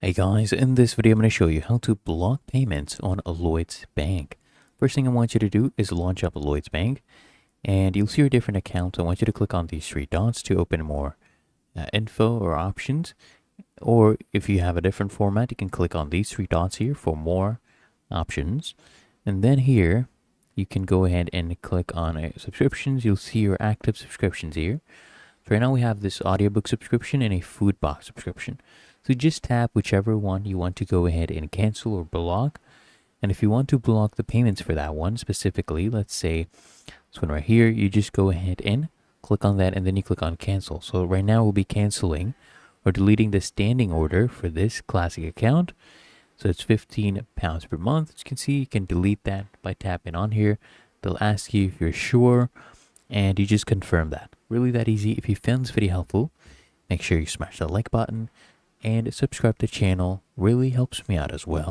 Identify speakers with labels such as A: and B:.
A: Hey guys, in this video I'm going to show you how to block payments on a Lloyds Bank. First thing I want you to do is launch up a Lloyds Bank and you'll see your different accounts. I want you to click on these three dots to open more info or options. Or if you have a different format, you can click on these three dots here for more options. And then here you can go ahead and click on subscriptions. You'll see your active subscriptions here. So right now we have this audiobook subscription and a food box subscription. So just tap whichever one you want to go ahead and cancel or block. And if you want to block the payments for that one specifically, let's say this one right here, you just go ahead and click on that and then you click on cancel. So right now we'll be canceling or deleting the standing order for this classic account. So it's £15 per month. As you can see, you can delete that by tapping on here. They'll ask you if you're sure and you just confirm that. Really that easy. If you found this video helpful, make sure you smash that like button and subscribe to the channel. Really helps me out as well.